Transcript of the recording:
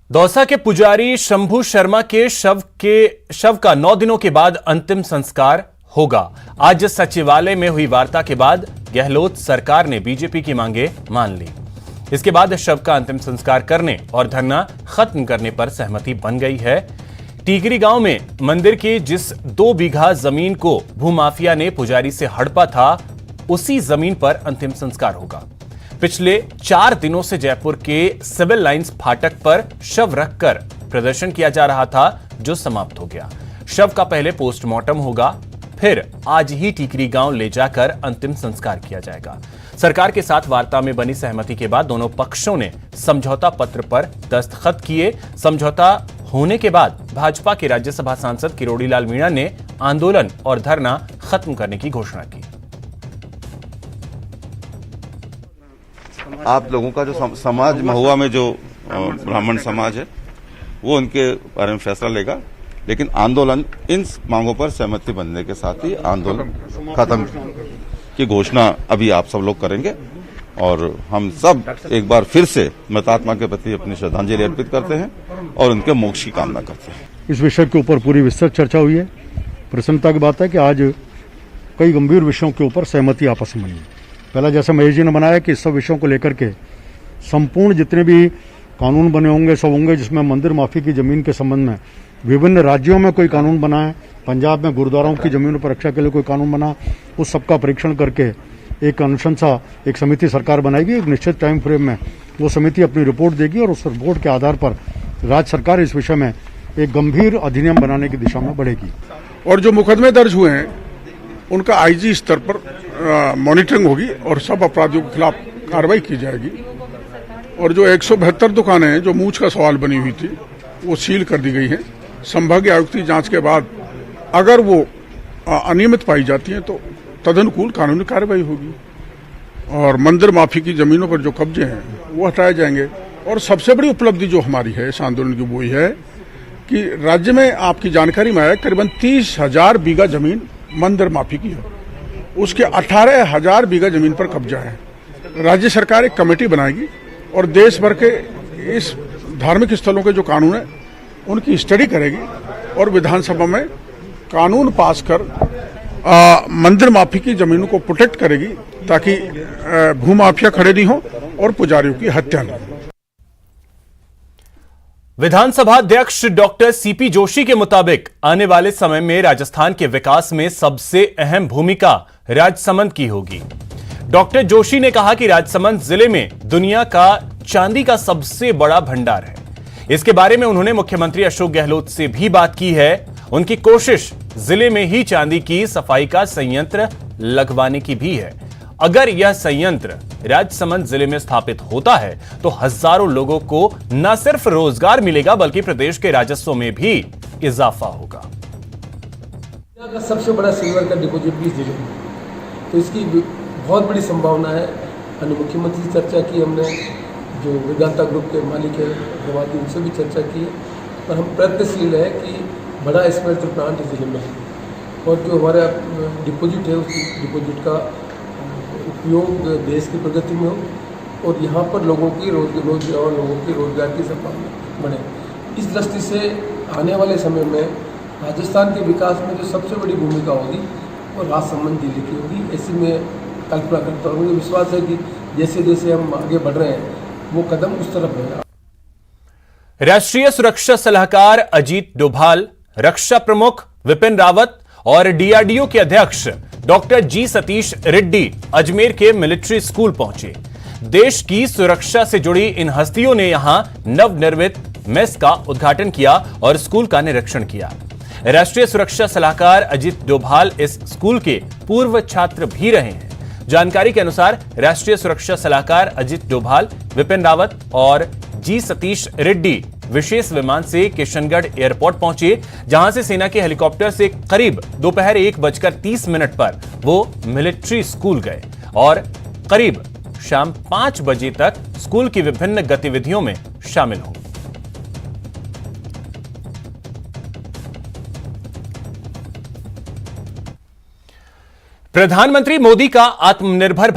दौसा के पुजारी शंभू शर्मा के शव का 9 दिनों के बाद अंतिम संस्कार होगा। आज सचिवालय में हुई वार्ता के बाद गहलोत सरकार ने बीजेपी की मांगे मान ली। इसके बाद शव का अंतिम संस्कार करने और धरना खत्म करने पर सहमति बन गई है। टीकरी गांव में मंदिर की जिस 2 बीघा जमीन को भूमाफिया ने पुजारी से हड़पा था, उसी जमीन पर अंतिम संस्कार होगा। पिछले 4 दिनों से जयपुर के सिविल लाइंस फाटक पर शव रखकर प्रदर्शन किया जा रहा था, जो समाप्त हो गया। शव का पहले पोस्टमार्टम होगा, फिर आज ही टीकरी गांव ले जाकर अंतिम संस्कार किया जाएगा। सरकार के साथ वार्ता में बनी सहमति के बाद दोनों पक्षों ने समझौता पत्र पर दस्तखत किए। समझौता होने के बाद भाजपा के राज्यसभा सांसद किरोड़ी लाल मीणा ने आंदोलन और धरना खत्म करने की घोषणा की। आप लोगों का जो समाज महुआ में जो ब्राह्मण समाज है, वो उनके बारे में फैसला लेगा, लेकिन आंदोलन इन मांगों पर सहमति बनने के साथ ही आंदोलन खत्म की घोषणा अभी आप सब लोग करेंगे। और हम सब एक बार फिर से मृतात्मा के प्रति अपनी श्रद्धांजलि अर्पित करते हैं और उनके मोक्ष की कामना करते हैं। इस विषय के ऊपर पूरी विस्तृत चर्चा हुई है। प्रसन्नता की बात है कि आज कई गंभीर विषयों के ऊपर सहमति आपस में बनी। पहला, जैसा महेश जी ने बनाया कि सब विषयों को लेकर के संपूर्ण जितने भी कानून बने होंगे सब होंगे, जिसमें मंदिर माफी की जमीन के संबंध में विभिन्न राज्यों में कोई कानून बना है, पंजाब में गुरुद्वारों की जमीनों पर रक्षा के लिए कोई कानून बना, उस सबका परीक्षण करके एक अनुशंसा एक समिति सरकार बनाएगी। एक निश्चित टाइम फ्रेम में वो समिति अपनी रिपोर्ट देगी और उस रिपोर्ट के आधार पर राज्य सरकार इस विषय में एक गंभीर अधिनियम बनाने की दिशा में बढ़ेगी। और जो मुकदमे दर्ज हुए हैं उनका आईजी स्तर पर मॉनिटरिंग होगी और सब अपराधियों के खिलाफ कार्रवाई की जाएगी। और जो 172 दुकानें हैं जो मूंछ का सवाल बनी हुई थी, वो सील कर दी गई हैं। संभागीय आयुक्त की जांच के बाद अगर वो अनियमित पाई जाती हैं तो तदनुकूल कानूनी कार्रवाई होगी और मंदिर माफी की जमीनों पर जो कब्जे हैं वो हटाए जाएंगे। और सबसे बड़ी उपलब्धि जो हमारी है इस आंदोलन की वो है कि राज्य में आपकी जानकारी में आया करीबन 30,000 बीघा जमीन मंदिर माफी की है, उसके 18,000 बीघा जमीन पर कब्जा है। राज्य सरकार एक कमेटी बनाएगी और देश भर के इस धार्मिक स्थलों के जो कानून है उनकी स्टडी करेगी और विधानसभा में कानून पास कर मंदिर माफी की जमीनों को प्रोटेक्ट करेगी ताकि भूमाफिया खड़े नहीं हो और पुजारियों की हत्या न हो। विधानसभा अध्यक्ष डॉक्टर सीपी जोशी के मुताबिक आने वाले समय में राजस्थान के विकास में सबसे अहम भूमिका राजसमंद की होगी। डॉक्टर जोशी ने कहा कि राजसमंद जिले में दुनिया का चांदी का सबसे बड़ा भंडार है। इसके बारे में उन्होंने मुख्यमंत्री अशोक गहलोत से भी बात की है। उनकी कोशिश जिले में ही चांदी की सफाई का संयंत्र लगवाने की भी है। अगर यह संयंत्र राजसमंद जिले में स्थापित होता है तो हजारों लोगों को न सिर्फ रोजगार मिलेगा बल्कि प्रदेश के राजस्व में भी इजाफा होगा। का सबसे बड़ा सिल्वर का डिपॉजिट भी जिले में, तो इसकी बहुत बड़ी संभावना है। मुख्यमंत्री से चर्चा की हमने, जो वेदांता ग्रुप के मालिक है गवाती, उनसे भी चर्चा की है और हम प्रयत्नशील है कि बड़ा स्मेल्टर प्लांट जिले में है और जो हमारा डिपॉजिट है उस डिपॉजिट का उपयोग देश की प्रगति में हो और यहाँ पर लोगों की रोजगार की संभावना बढ़े। इस दृष्टि से आने वाले समय में राजस्थान के विकास में जो सबसे बड़ी भूमिका होगी वो राजसमंद जिले की होगी। ऐसी मैं कल्पना करता हूँ। मुझे विश्वास है कि जैसे जैसे हम आगे बढ़ रहे हैं वो कदम उस तरफ है। राष्ट्रीय सुरक्षा सलाहकार अजीत डोभाल, रक्षा प्रमुख विपिन रावत और डीआरडीओ के अध्यक्ष डॉक्टर जी सतीश रेड्डी अजमेर के मिलिट्री स्कूल पहुंचे। देश की सुरक्षा से जुड़ी इन हस्तियों ने यहां नवनिर्मित मेस का उद्घाटन किया और स्कूल का निरीक्षण किया। राष्ट्रीय सुरक्षा सलाहकार अजीत डोभाल इस स्कूल के पूर्व छात्र भी रहे हैं। जानकारी के अनुसार राष्ट्रीय सुरक्षा सलाहकार अजीत डोभाल, विपिन रावत और जी सतीश रेड्डी विशेष विमान से किशनगढ़ एयरपोर्ट पहुंचे, जहां से सेना के हेलीकॉप्टर से करीब दोपहर 1:30 पर वो मिलिट्री स्कूल गए और करीब शाम 5 बजे तक स्कूल की विभिन्न गतिविधियों में शामिल हुए। प्रधानमंत्री मोदी का आत्मनिर्भर भारत